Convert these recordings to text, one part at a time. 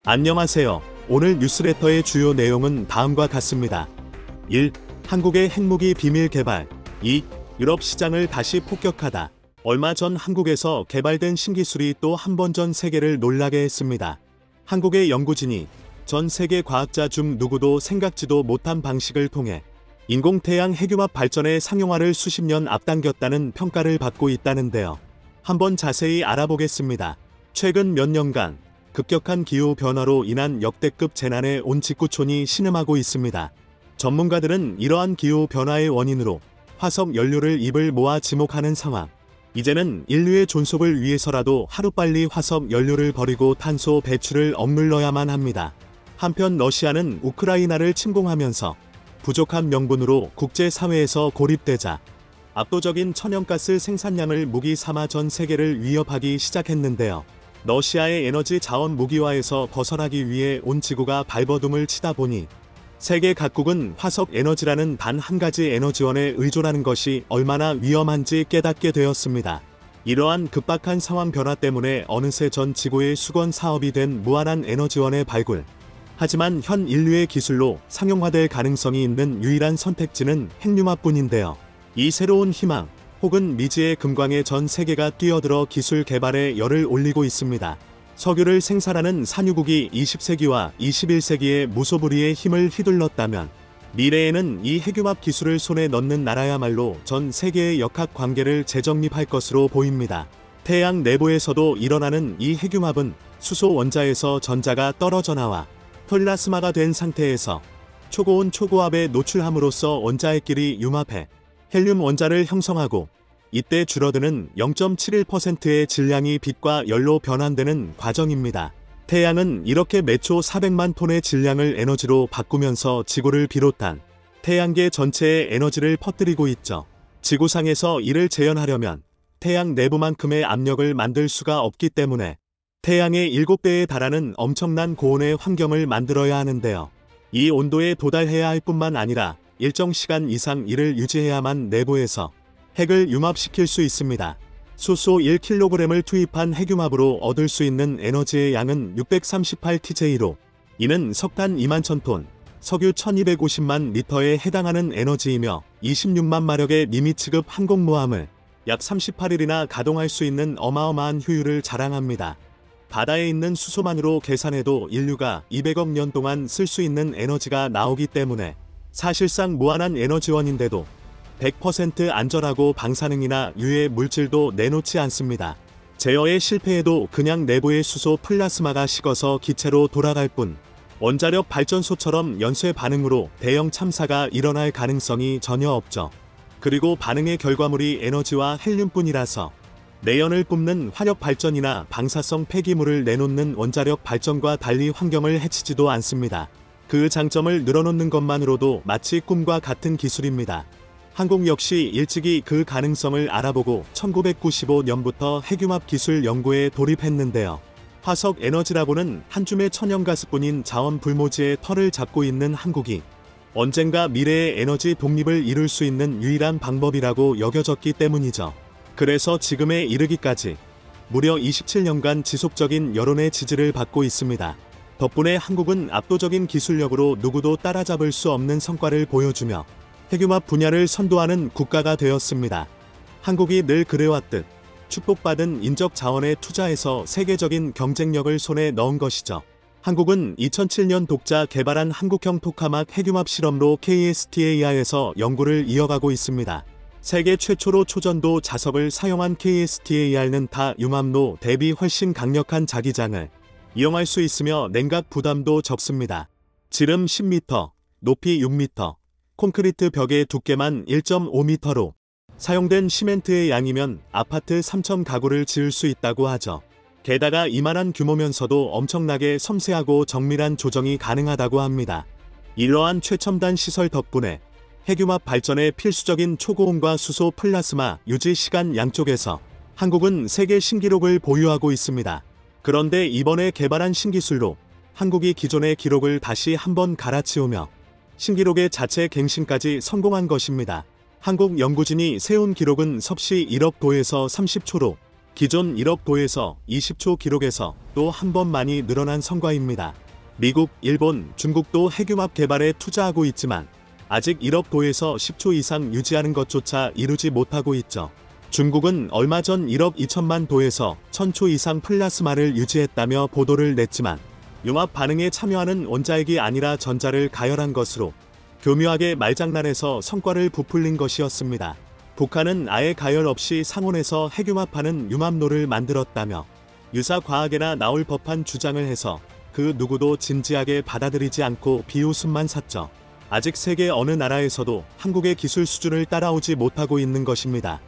안녕하세요. 오늘 뉴스레터의 주요 내용은 다음과 같습니다. 1. 한국의 핵무기 비밀 개발. 2. 유럽 시장을 다시 폭격하다. 얼마 전 한국에서 개발된 신기술이 또 한 번 전 세계를 놀라게 했습니다. 한국의 연구진이 전 세계 과학자 중 누구도 생각지도 못한 방식을 통해 인공태양 핵융합 발전의 상용화를 수십 년 앞당겼다는 평가를 받고 있다는데요. 한번 자세히 알아보겠습니다. 최근 몇 년간 급격한 기후변화로 인한 역대급 재난에 온 직구촌이 신음하고 있습니다. 전문가들은 이러한 기후변화의 원인으로 화석 연료를 입을 모아 지목하는 상황. 이제는 인류의 존속을 위해서라도 하루빨리 화석 연료를 버리고 탄소 배출을 억눌러야만 합니다. 한편 러시아는 우크라이나를 침공하면서 부족한 명분으로 국제사회에서 고립되자 압도적인 천연가스 생산량을 무기 삼아 전 세계를 위협하기 시작했는데요. 러시아의 에너지 자원 무기화에서 벗어나기 위해 온 지구가 발버둥을 치다 보니 세계 각국은 화석 에너지라는 단 한 가지 에너지원에 의존하는 것이 얼마나 위험한지 깨닫게 되었습니다. 이러한 급박한 상황 변화 때문에 어느새 전 지구의 수건 사업이 된 무한한 에너지원의 발굴. 하지만 현 인류의 기술로 상용화될 가능성이 있는 유일한 선택지는 핵융합뿐인데요. 이 새로운 희망, 혹은 미지의 금광에 전 세계가 뛰어들어 기술 개발에 열을 올리고 있습니다. 석유를 생산하는 산유국이 20세기와 21세기의 무소불위의 힘을 휘둘렀다면 미래에는 이 핵융합 기술을 손에 넣는 나라야말로 전 세계의 역학관계를 재정립할 것으로 보입니다. 태양 내부에서도 일어나는 이 핵융합은 수소 원자에서 전자가 떨어져 나와 플라스마가 된 상태에서 초고온 초고압에 노출함으로써 원자핵끼리 융합해 헬륨 원자를 형성하고 이때 줄어드는 0.71%의 질량이 빛과 열로 변환되는 과정입니다. 태양은 이렇게 매초 400만 톤의 질량을 에너지로 바꾸면서 지구를 비롯한 태양계 전체에 에너지를 퍼뜨리고 있죠. 지구상에서 이를 재현하려면 태양 내부만큼의 압력을 만들 수가 없기 때문에 태양의 7배에 달하는 엄청난 고온의 환경을 만들어야 하는데요. 이 온도에 도달해야 할 뿐만 아니라 일정 시간 이상 이를 유지해야만 내부에서 핵을 융합시킬 수 있습니다. 수소 1kg을 투입한 핵융합으로 얻을 수 있는 에너지의 양은 638TJ로 이는 석탄 21,000톤, 석유 1250만 리터에 해당하는 에너지이며 26만 마력의 니미츠급 항공모함을 약 38일이나 가동할 수 있는 어마어마한 효율을 자랑합니다. 바다에 있는 수소만으로 계산해도 인류가 200억 년 동안 쓸 수 있는 에너지가 나오기 때문에 사실상 무한한 에너지원인데도 100% 안전하고 방사능이나 유해 물질도 내놓지 않습니다. 제어에 실패해도 그냥 내부의 수소 플라스마가 식어서 기체로 돌아갈 뿐 원자력 발전소처럼 연쇄 반응으로 대형 참사가 일어날 가능성이 전혀 없죠. 그리고 반응의 결과물이 에너지와 헬륨뿐이라서 내연을 뿜는 화력 발전이나 방사성 폐기물을 내놓는 원자력 발전과 달리 환경을 해치지도 않습니다. 그 장점을 늘어놓는 것만으로도 마치 꿈과 같은 기술입니다. 한국 역시 일찍이 그 가능성을 알아보고 1995년부터 핵융합 기술 연구에 돌입했는데요. 화석 에너지라고는 한 줌의 천연가스뿐인 자원 불모지의 털을 잡고 있는 한국이 언젠가 미래의 에너지 독립을 이룰 수 있는 유일한 방법이라고 여겨졌기 때문이죠. 그래서 지금에 이르기까지 무려 27년간 지속적인 여론의 지지를 받고 있습니다. 덕분에 한국은 압도적인 기술력으로 누구도 따라잡을 수 없는 성과를 보여주며 핵융합 분야를 선도하는 국가가 되었습니다. 한국이 늘 그래왔듯 축복받은 인적 자원에 투자해서 세계적인 경쟁력을 손에 넣은 것이죠. 한국은 2007년 독자 개발한 한국형 토카막 핵융합 실험로 KSTAR에서 연구를 이어가고 있습니다. 세계 최초로 초전도 자석을 사용한 KSTAR는 타 융합로 대비 훨씬 강력한 자기장을 이용할 수 있으며 냉각 부담도 적습니다. 지름 10m, 높이 6m, 콘크리트 벽의 두께만 1.5m로 사용된 시멘트의 양이면 아파트 3천 가구를 지을 수 있다고 하죠. 게다가 이만한 규모면서도 엄청나게 섬세하고 정밀한 조정이 가능하다고 합니다. 이러한 최첨단 시설 덕분에 핵융합 발전에 필수적인 초고온과 수소 플라스마 유지 시간 양쪽에서 한국은 세계 신기록을 보유하고 있습니다. 그런데 이번에 개발한 신기술로 한국이 기존의 기록을 다시 한번 갈아치우며 신기록의 자체 갱신까지 성공한 것입니다. 한국 연구진이 세운 기록은 섭씨 1억 도에서 30초로 기존 1억 도에서 20초 기록에서 또 한 번 많이 늘어난 성과입니다. 미국, 일본, 중국도 핵융합 개발에 투자하고 있지만 아직 1억 도에서 10초 이상 유지하는 것조차 이루지 못하고 있죠. 중국은 얼마 전 1억 2천만 도에서 1000초 이상 플라스마를 유지했다며 보도를 냈지만 융합 반응에 참여하는 원자핵이 아니라 전자를 가열한 것으로 교묘하게 말장난에서 성과를 부풀린 것이었습니다. 북한은 아예 가열 없이 상온에서 핵융합하는 융합로를 만들었다며 유사과학에나 나올 법한 주장을 해서 그 누구도 진지하게 받아들이지 않고 비웃음만 샀죠. 아직 세계 어느 나라에서도 한국의 기술 수준을 따라오지 못하고 있는 것입니다.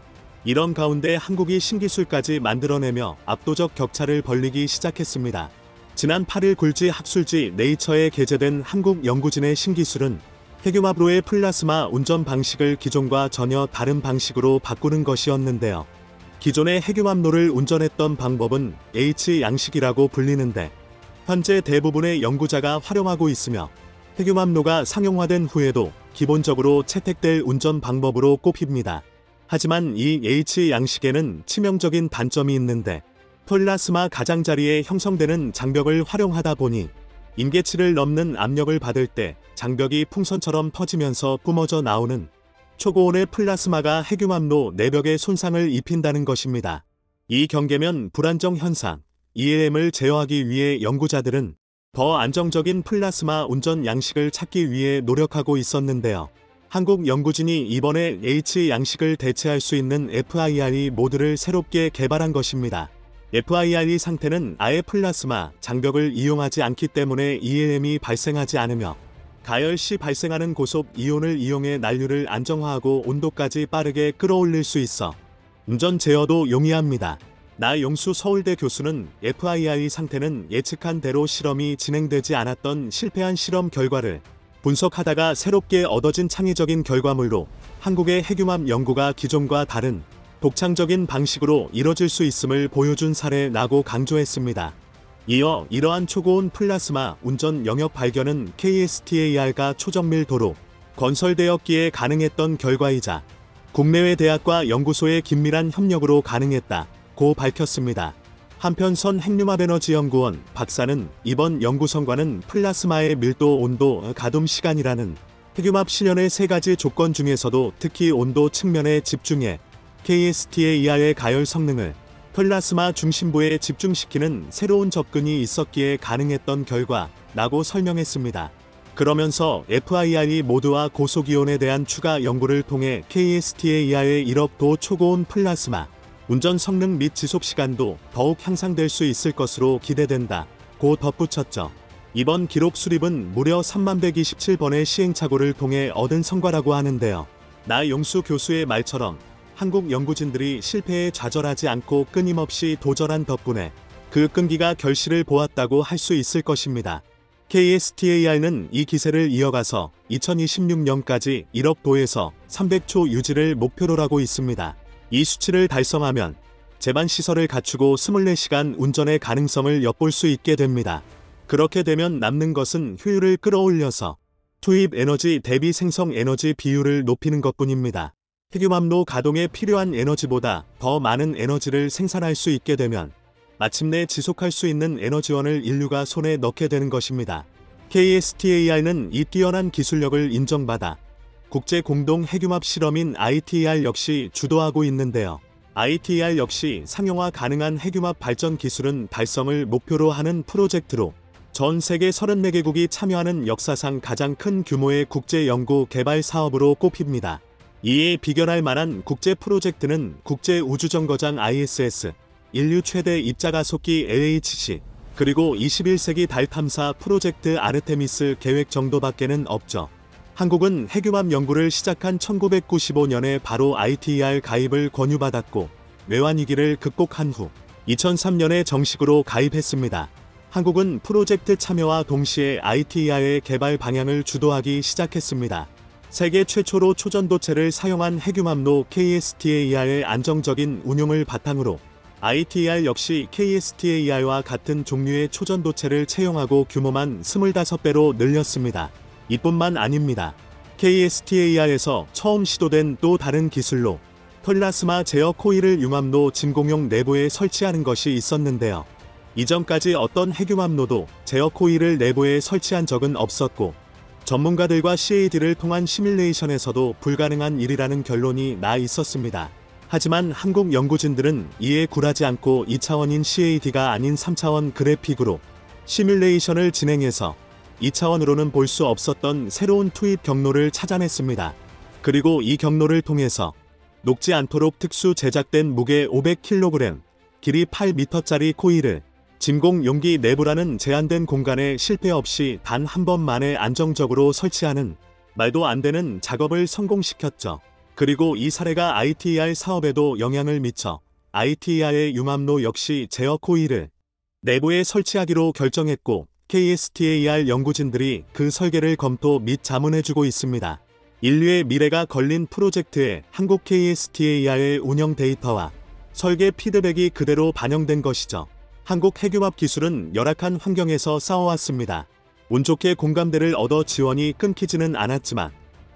이런 가운데 한국이 신기술까지 만들어내며 압도적 격차를 벌리기 시작했습니다. 지난 8일 굴지 학술지 네이처에 게재된 한국 연구진의 신기술은 핵융합로의 플라스마 운전 방식을 기존과 전혀 다른 방식으로 바꾸는 것이었는데요. 기존의 핵융합로를 운전했던 방법은 H-양식이라고 불리는데 현재 대부분의 연구자가 활용하고 있으며 핵융합로가 상용화된 후에도 기본적으로 채택될 운전 방법으로 꼽힙니다. 하지만 이 H-양식에는 치명적인 단점이 있는데 플라스마 가장자리에 형성되는 장벽을 활용하다 보니 임계치를 넘는 압력을 받을 때 장벽이 풍선처럼 퍼지면서 뿜어져 나오는 초고온의 플라스마가 핵융합로 내벽에 손상을 입힌다는 것입니다. 이 경계면 불안정 현상, ELM을 제어하기 위해 연구자들은 더 안정적인 플라스마 운전 양식을 찾기 위해 노력하고 있었는데요. 한국 연구진이 이번에 H-양식을 대체할 수 있는 FIRE 모드를 새롭게 개발한 것입니다. FIRE 상태는 아예 플라스마 장벽을 이용하지 않기 때문에 ELM이 발생하지 않으며 가열 시 발생하는 고속 이온을 이용해 난류를 안정화하고 온도까지 빠르게 끌어올릴 수 있어 운전 제어도 용이합니다. 나용수 서울대 교수는 FIRE 상태는 예측한 대로 실험이 진행되지 않았던 실패한 실험 결과를 분석하다가 새롭게 얻어진 창의적인 결과물로 한국의 핵융합 연구가 기존과 다른 독창적인 방식으로 이뤄질 수 있음을 보여준 사례라고 강조했습니다. 이어 이러한 초고온 플라스마 운전 영역 발견은 KSTAR가 초정밀도로 건설되었기에 가능했던 결과이자 국내외 대학과 연구소의 긴밀한 협력으로 가능했다고 밝혔습니다. 한편 선 핵융합에너지연구원 박사는 이번 연구 성과는 플라스마의 밀도, 온도, 가동 시간이라는 핵융합 실현의 세 가지 조건 중에서도 특히 온도 측면에 집중해 KSTAR의 가열 성능을 플라스마 중심부에 집중시키는 새로운 접근이 있었기에 가능했던 결과라고 설명했습니다. 그러면서 FIRE 모드와 고속이온에 대한 추가 연구를 통해 KSTAR의 1억 도 초고온 플라스마 운전 성능 및 지속시간도 더욱 향상될 수 있을 것으로 기대된다고 덧붙였죠. 이번 기록 수립은 무려 3127번의 시행착오를 통해 얻은 성과라고 하는데요. 나용수 교수의 말처럼 한국 연구진들이 실패에 좌절하지 않고 끊임없이 도전한 덕분에 그 끈기가 결실을 보았다고 할 수 있을 것입니다. KSTAR는 이 기세를 이어가서 2026년까지 1억 도에서 300초 유지를 목표로 하고 있습니다. 이 수치를 달성하면 제반 시설을 갖추고 24시간 운전의 가능성을 엿볼 수 있게 됩니다. 그렇게 되면 남는 것은 효율을 끌어올려서 투입 에너지 대비 생성 에너지 비율을 높이는 것뿐입니다. 핵융합로 가동에 필요한 에너지보다 더 많은 에너지를 생산할 수 있게 되면 마침내 지속할 수 있는 에너지원을 인류가 손에 넣게 되는 것입니다. KSTAR는 이 뛰어난 기술력을 인정받아 국제 공동 핵융합 실험인 ITER 역시 주도하고 있는데요. ITER 역시 상용화 가능한 핵융합 발전 기술은 달성을 목표로 하는 프로젝트로 전 세계 34개국이 참여하는 역사상 가장 큰 규모의 국제 연구 개발 사업으로 꼽힙니다. 이에 비견할 만한 국제 프로젝트는 국제우주정거장 ISS, 인류 최대 입자가속기 LHC, 그리고 21세기 달 탐사 프로젝트 아르테미스 계획 정도밖에는 없죠. 한국은 핵융합 연구를 시작한 1995년에 바로 ITER 가입을 권유받았고 외환위기를 극복한 후 2003년에 정식으로 가입했습니다. 한국은 프로젝트 참여와 동시에 ITER의 개발 방향을 주도하기 시작했습니다. 세계 최초로 초전도체를 사용한 핵융합로 KSTAR의 안정적인 운용을 바탕으로 ITER 역시 KSTAR와 같은 종류의 초전도체를 채용하고 규모만 25배로 늘렸습니다. 이뿐만 아닙니다. KSTAR에서 처음 시도된 또 다른 기술로 플라스마 제어 코일을 융합로 진공용 내부에 설치하는 것이 있었는데요. 이전까지 어떤 핵융합로도 제어 코일을 내부에 설치한 적은 없었고 전문가들과 CAD를 통한 시뮬레이션에서도 불가능한 일이라는 결론이 나 있었습니다. 하지만 한국 연구진들은 이에 굴하지 않고 2차원인 CAD가 아닌 3차원 그래픽으로 시뮬레이션을 진행해서 2차원으로는 볼 수 없었던 새로운 투입 경로를 찾아냈습니다. 그리고 이 경로를 통해서 녹지 않도록 특수 제작된 무게 500kg, 길이 8m짜리 코일을 진공 용기 내부라는 제한된 공간에 실패 없이 단 한 번 만에 안정적으로 설치하는 말도 안 되는 작업을 성공시켰죠. 그리고 이 사례가 ITER 사업에도 영향을 미쳐 ITER의 융합로 역시 제어 코일을 내부에 설치하기로 결정했고 KSTAR 연구진들이 그 설계를 검토 및 자문해주고 있습니다. 인류의 미래가 걸린 프로젝트에 한국 KSTAR의 운영 데이터와 설계 피드백이 그대로 반영된 것이죠. 한국 핵융합 기술은 열악한 환경에서 싸워왔습니다. 운 좋게 공감대를 얻어 지원이 끊기지는 않았지만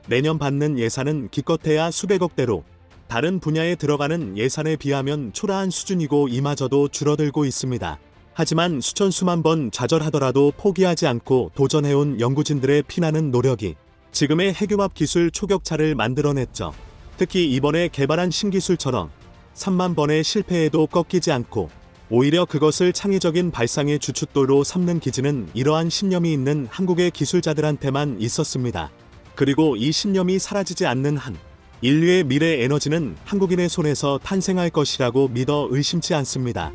매년 받는 예산은 기껏해야 수백억대로 다른 분야에 들어가는 예산에 비하면 초라한 수준이고 이마저도 줄어들고 있습니다. 하지만 수천 수만 번 좌절하더라도 포기하지 않고 도전해온 연구진들의 피나는 노력이 지금의 핵융합 기술 초격차를 만들어냈죠. 특히 이번에 개발한 신기술처럼 3만 번의 실패에도 꺾이지 않고 오히려 그것을 창의적인 발상의 주춧돌로 삼는 기지는 이러한 신념이 있는 한국의 기술자들한테만 있었습니다. 그리고 이 신념이 사라지지 않는 한 인류의 미래 에너지는 한국인의 손에서 탄생할 것이라고 믿어 의심치 않습니다.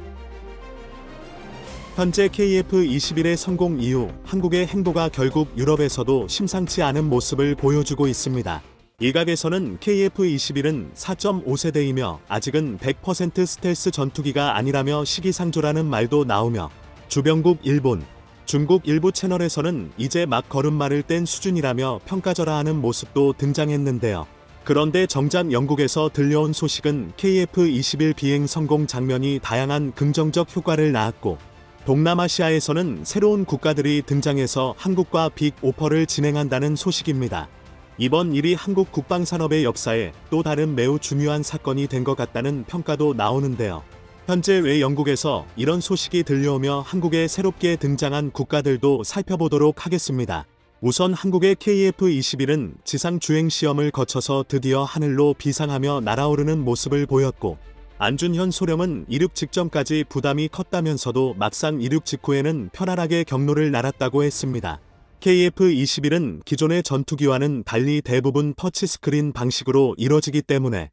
현재 KF-21의 성공 이후 한국의 행보가 결국 유럽에서도 심상치 않은 모습을 보여주고 있습니다. 일각에서는 KF-21은 4.5세대이며 아직은 100% 스텔스 전투기가 아니라며 시기상조라는 말도 나오며 주변국 일본, 중국 일부 채널에서는 이제 막 걸음마를 뗀 수준이라며 평가절하하는 모습도 등장했는데요. 그런데 정작 영국에서 들려온 소식은 KF-21 비행 성공 장면이 다양한 긍정적 효과를 낳았고 동남아시아에서는 새로운 국가들이 등장해서 한국과 빅 오퍼를 진행한다는 소식입니다. 이번 일이 한국 국방산업의 역사에 또 다른 매우 중요한 사건이 된 것 같다는 평가도 나오는데요. 현재 왜 영국에서 이런 소식이 들려오며 한국에 새롭게 등장한 국가들도 살펴보도록 하겠습니다. 우선 한국의 KF-21은 지상 주행 시험을 거쳐서 드디어 하늘로 비상하며 날아오르는 모습을 보였고 안준현 소령은 이륙 직전까지 부담이 컸다면서도 막상 이륙 직후에는 편안하게 경로를 날았다고 했습니다. KF-21은 기존의 전투기와는 달리 대부분 터치스크린 방식으로 이뤄지기 때문에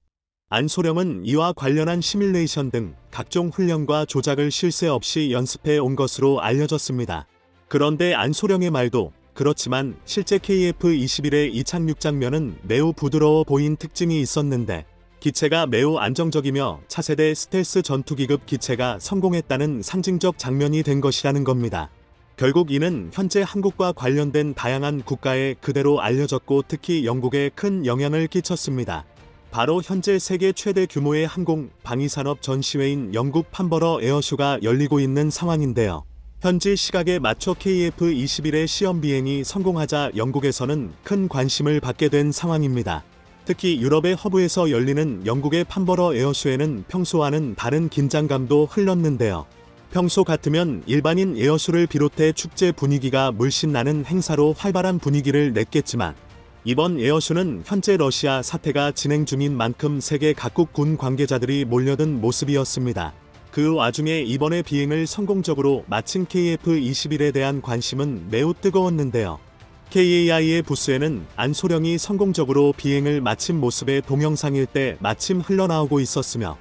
안 소령은 이와 관련한 시뮬레이션 등 각종 훈련과 조작을 쉴 새 없이 연습해 온 것으로 알려졌습니다. 그런데 안 소령의 말도 그렇지만 실제 KF-21의 이착륙 장면은 매우 부드러워 보인 특징이 있었는데 기체가 매우 안정적이며 차세대 스텔스 전투기급 기체가 성공했다는 상징적 장면이 된 것이라는 겁니다. 결국 이는 현재 한국과 관련된 다양한 국가에 그대로 알려졌고 특히 영국에 큰 영향을 끼쳤습니다. 바로 현재 세계 최대 규모의 항공 방위산업 전시회인 영국 판버러 에어쇼가 열리고 있는 상황인데요. 현지 시각에 맞춰 KF-21의 시험 비행이 성공하자 영국에서는 큰 관심을 받게 된 상황입니다. 특히 유럽의 허브에서 열리는 영국의 판버러 에어쇼에는 평소와는 다른 긴장감도 흘렀는데요. 평소 같으면 일반인 에어쇼를 비롯해 축제 분위기가 물씬 나는 행사로 활발한 분위기를 냈겠지만 이번 에어쇼는 현재 러시아 사태가 진행 중인 만큼 세계 각국 군 관계자들이 몰려든 모습이었습니다. 그 와중에 이번에 비행을 성공적으로 마친 KF-21에 대한 관심은 매우 뜨거웠는데요. KAI의 부스에는 안 소령이 성공적으로 비행을 마친 모습의 동영상일 때 마침 흘러나오고 있었으며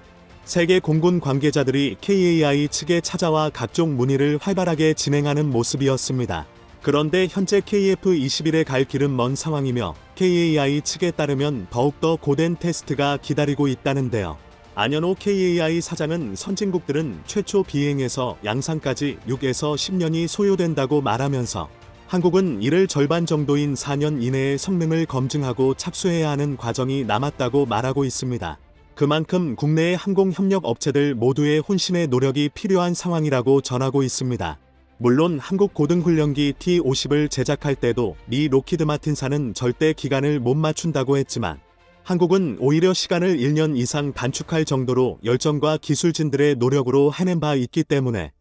세계 공군 관계자들이 KAI 측에 찾아와 각종 문의를 활발하게 진행하는 모습이었습니다. 그런데 현재 KF-21에 갈 길은 먼 상황이며 KAI 측에 따르면 더욱더 고된 테스트가 기다리고 있다는데요. 안현호 KAI 사장은 선진국들은 최초 비행에서 양산까지 6에서 10년이 소요된다고 말하면서 한국은 이를 절반 정도인 4년 이내에 성능을 검증하고 착수해야 하는 과정이 남았다고 말하고 있습니다. 그만큼 국내의 항공협력 업체들 모두의 혼신의 노력이 필요한 상황이라고 전하고 있습니다. 물론 한국 고등훈련기 T-50을 제작할 때도 미 로키드 마틴사는 절대 기간을 못 맞춘다고 했지만 한국은 오히려 시간을 1년 이상 단축할 정도로 열정과 기술진들의 노력으로 해낸 바 있기 때문에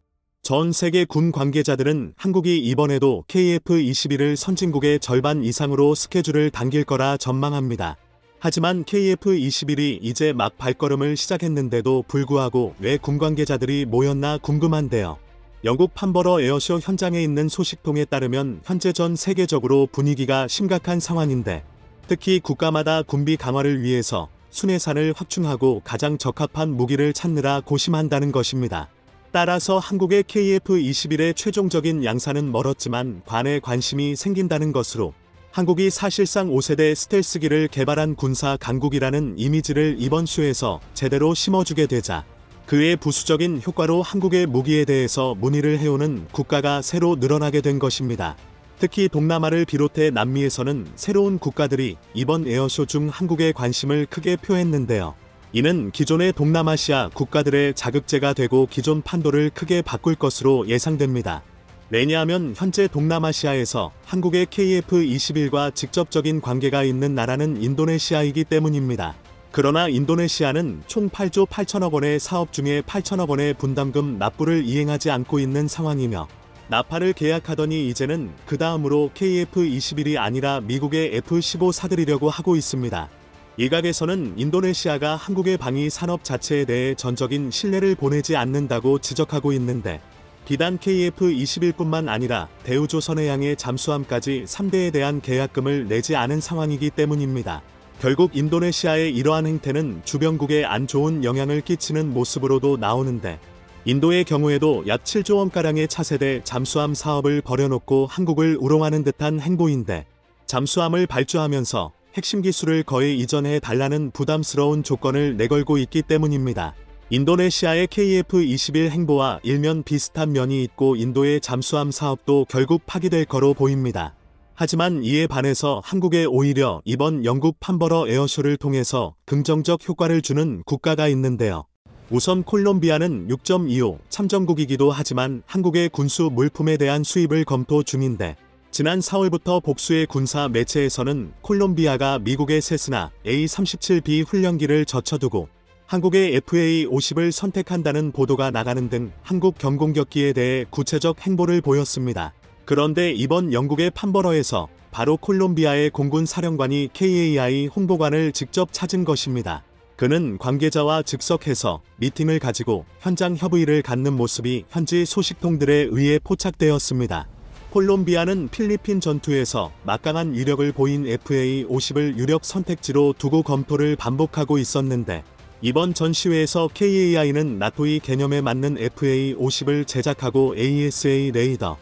전 세계 군 관계자들은 한국이 이번에도 KF-21을 선진국의 절반 이상으로 스케줄을 당길 거라 전망합니다. 하지만 KF-21이 이제 막 발걸음을 시작했는데도 불구하고 왜 군 관계자들이 모였나 궁금한데요. 영국 판버러 에어쇼 현장에 있는 소식통에 따르면 현재 전 세계적으로 분위기가 심각한 상황인데 특히 국가마다 군비 강화를 위해서 순회산을 확충하고 가장 적합한 무기를 찾느라 고심한다는 것입니다. 따라서 한국의 KF-21의 최종적인 양산은 멀었지만 관에 관심이 생긴다는 것으로 한국이 사실상 5세대 스텔스기를 개발한 군사 강국이라는 이미지를 이번 쇼에서 제대로 심어주게 되자 그의 부수적인 효과로 한국의 무기에 대해서 문의를 해오는 국가가 새로 늘어나게 된 것입니다. 특히 동남아를 비롯해 남미에서는 새로운 국가들이 이번 에어쇼 중 한국에 관심을 크게 표했는데요. 이는 기존의 동남아시아 국가들의 자극제가 되고 기존 판도를 크게 바꿀 것으로 예상됩니다. 왜냐하면 현재 동남아시아에서 한국의 KF-21과 직접적인 관계가 있는 나라는 인도네시아이기 때문입니다. 그러나 인도네시아는 총 8조 8천억 원의 사업 중에 8천억 원의 분담금 납부를 이행하지 않고 있는 상황이며 나파를 계약하더니 이제는 그 다음으로 KF-21이 아니라 미국의 F-15 사들이려고 하고 있습니다. 일각에서는 인도네시아가 한국의 방위 산업 자체에 대해 전적인 신뢰를 보내지 않는다고 지적하고 있는데 비단 KF-21뿐만 아니라 대우조선해양의 잠수함까지 3대에 대한 계약금을 내지 않은 상황이기 때문입니다. 결국 인도네시아의 이러한 행태는 주변국에 안 좋은 영향을 끼치는 모습으로도 나오는데 인도의 경우에도 약 7조 원가량의 차세대 잠수함 사업을 벌여놓고 한국을 우롱하는 듯한 행보인데 잠수함을 발주하면서 핵심 기술을 거의 이전해 달라는 부담스러운 조건을 내걸고 있기 때문입니다. 인도네시아의 KF-21 행보와 일면 비슷한 면이 있고 인도의 잠수함 사업도 결국 파기될 거로 보입니다. 하지만 이에 반해서 한국에 오히려 이번 영국 판버러 에어쇼를 통해서 긍정적 효과를 주는 국가가 있는데요. 우선 콜롬비아는 6.25 참전국이기도 하지만 한국의 군수 물품에 대한 수입을 검토 중인데 지난 4월부터 복수의 군사 매체에서는 콜롬비아가 미국의 세스나 A-37B 훈련기를 젖혀두고 한국의 FA-50을 선택한다는 보도가 나가는 등 한국 경공격기에 대해 구체적 행보를 보였습니다. 그런데 이번 영국의 판버러에서 바로 콜롬비아의 공군 사령관이 KAI 홍보관을 직접 찾은 것입니다. 그는 관계자와 즉석해서 미팅을 가지고 현장 협의를 갖는 모습이 현지 소식통들에 의해 포착되었습니다. 콜롬비아는 필리핀 전투에서 막강한 위력을 보인 FA-50을 유력 선택지로 두고 검토를 반복하고 있었는데 이번 전시회에서 KAI는 나토이 개념에 맞는 FA-50을 제작하고 AESA 레이더,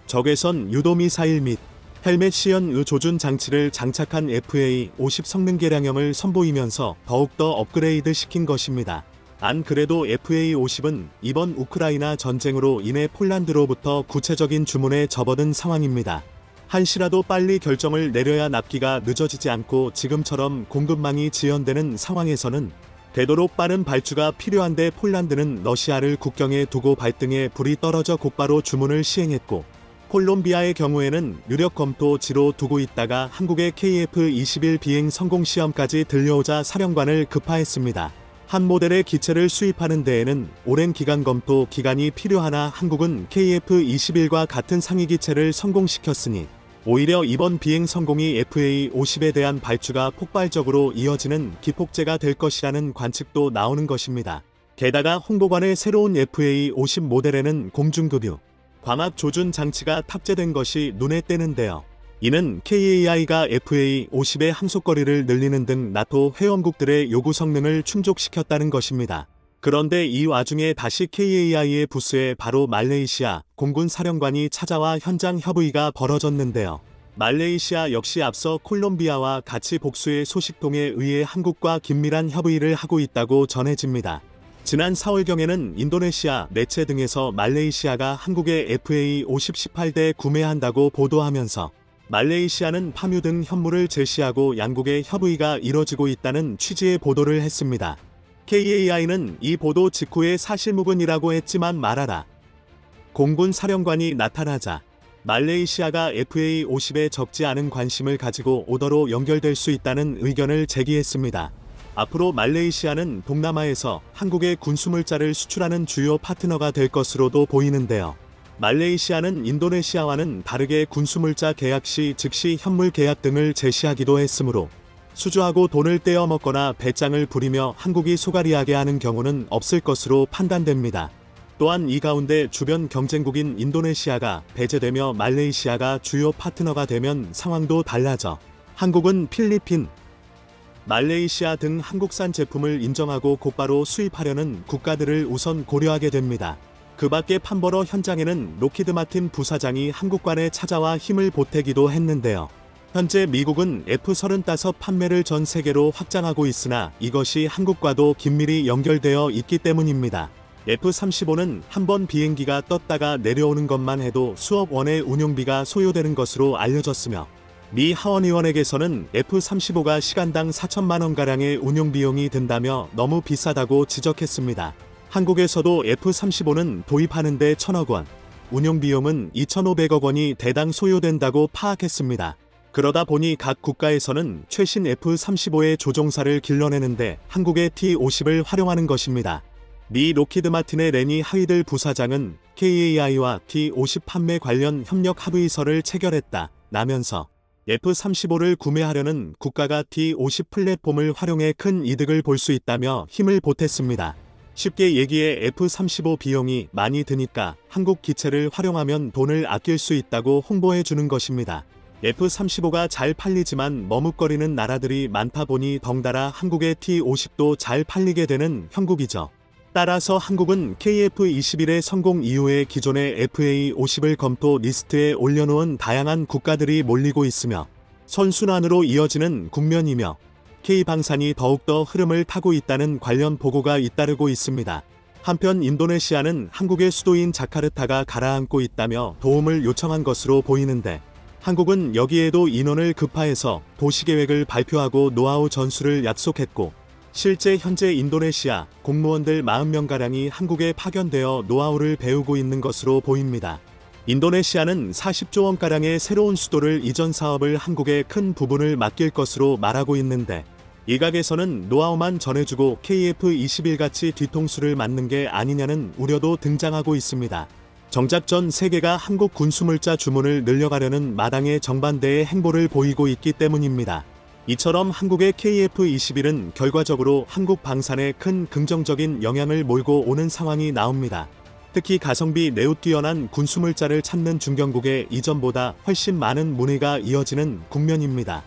적외선 유도미사일 및 헬멧 시연의 조준 장치를 장착한 FA-50 성능 개량형을 선보이면서 더욱더 업그레이드 시킨 것입니다. 안 그래도 FA-50은 이번 우크라이나 전쟁으로 인해 폴란드로부터 구체적인 주문에 접어든 상황입니다. 한시라도 빨리 결정을 내려야 납기가 늦어지지 않고 지금처럼 공급망이 지연되는 상황에서는 되도록 빠른 발주가 필요한데 폴란드는 러시아를 국경에 두고 발등에 불이 떨어져 곧바로 주문을 시행했고 콜롬비아의 경우에는 유력 검토지로 두고 있다가 한국의 KF-21 비행 성공 시험까지 들려오자 사령관을 급파했습니다. 한 모델의 기체를 수입하는 데에는 오랜 기간 검토 기간이 필요하나 한국은 KF-21과 같은 상위 기체를 성공시켰으니 오히려 이번 비행 성공이 FA-50에 대한 발주가 폭발적으로 이어지는 기폭제가 될 것이라는 관측도 나오는 것입니다. 게다가 홍보관의 새로운 FA-50 모델에는 공중급유, 광학 조준 장치가 탑재된 것이 눈에 띄는데요. 이는 KAI가 FA-50의 항속거리를 늘리는 등 나토 회원국들의 요구 성능을 충족시켰다는 것입니다. 그런데 이 와중에 다시 KAI의 부스에 바로 말레이시아 공군 사령관이 찾아와 현장 협의가 벌어졌는데요. 말레이시아 역시 앞서 콜롬비아와 같이 복수의 소식통에 의해 한국과 긴밀한 협의를 하고 있다고 전해집니다. 지난 4월경에는 인도네시아 매체 등에서 말레이시아가 한국의 FA-50 18대 구매한다고 보도하면서 말레이시아는 파묘 등 현물을 제시하고 양국의 협의가 이뤄지고 있다는 취지의 보도를 했습니다. KAI는 이 보도 직후에 사실무근이라고 했지만 말하라. 공군 사령관이 나타나자 말레이시아가 FA50에 적지 않은 관심을 가지고 오더로 연결될 수 있다는 의견을 제기했습니다. 앞으로 말레이시아는 동남아에서 한국의 군수물자를 수출하는 주요 파트너가 될 것으로도 보이는데요. 말레이시아는 인도네시아와는 다르게 군수물자 계약 시 즉시 현물 계약 등을 제시하기도 했으므로 수주하고 돈을 떼어 먹거나 배짱을 부리며 한국이 소갈이하게 하는 경우는 없을 것으로 판단됩니다. 또한 이 가운데 주변 경쟁국인 인도네시아가 배제되며 말레이시아가 주요 파트너가 되면 상황도 달라져 한국은 필리핀, 말레이시아 등 한국산 제품을 인정하고 곧바로 수입하려는 국가들을 우선 고려하게 됩니다. 그 밖에 판버러 현장에는 로키드 마틴 부사장이 한국관에 찾아와 힘을 보태기도 했는데요. 현재 미국은 F-35 판매를 전 세계로 확장하고 있으나 이것이 한국과도 긴밀히 연결되어 있기 때문입니다. F-35는 한 번 비행기가 떴다가 내려오는 것만 해도 수억 원의 운용비가 소요되는 것으로 알려졌으며 미 하원의원에게서는 F-35가 시간당 4천만 원가량의 운용비용이 든다며 너무 비싸다고 지적했습니다. 한국에서도 F-35는 도입하는데 1,000억 원, 운용비용은 2,500억 원이 대당 소요된다고 파악했습니다. 그러다 보니 각 국가에서는 최신 F-35의 조종사를 길러내는데 한국의 T-50을 활용하는 것입니다. 미 로키드 마틴의 레니 하이들 부사장은 KAI와 T-50 판매 관련 협력 합의서를 체결했다 라면서 F-35를 구매하려는 국가가 T-50 플랫폼을 활용해 큰 이득을 볼 수 있다며 힘을 보탰습니다. 쉽게 얘기해 F-35 비용이 많이 드니까 한국 기체를 활용하면 돈을 아낄 수 있다고 홍보해 주는 것입니다. F-35가 잘 팔리지만 머뭇거리는 나라들이 많다 보니 덩달아 한국의 T-50도 잘 팔리게 되는 형국이죠. 따라서 한국은 KF-21의 성공 이후에 기존의 FA-50을 검토 리스트에 올려놓은 다양한 국가들이 몰리고 있으며 선순환으로 이어지는 국면이며 K방산이 더욱더 흐름을 타고 있다는 관련 보고가 잇따르고 있습니다. 한편 인도네시아는 한국의 수도인 자카르타가 가라앉고 있다며 도움을 요청한 것으로 보이는데 한국은 여기에도 인원을 급파해서 도시계획을 발표하고 노하우 전수를 약속했고 실제 현재 인도네시아 공무원들 40명가량이 한국에 파견되어 노하우를 배우고 있는 것으로 보입니다. 인도네시아는 40조 원가량의 새로운 수도를 이전 사업을 한국에 큰 부분을 맡길 것으로 말하고 있는데 일각에서는 노하우만 전해주고 KF-21같이 뒤통수를 맞는 게 아니냐는 우려도 등장하고 있습니다. 정작 전 세계가 한국 군수물자 주문을 늘려가려는 마당의 정반대의 행보를 보이고 있기 때문입니다. 이처럼 한국의 KF-21은 결과적으로 한국 방산에 큰 긍정적인 영향을 몰고 오는 상황이 나옵니다. 특히 가성비 매우 뛰어난 군수물자를 찾는 중견국에 이전보다 훨씬 많은 문의가 이어지는 국면입니다.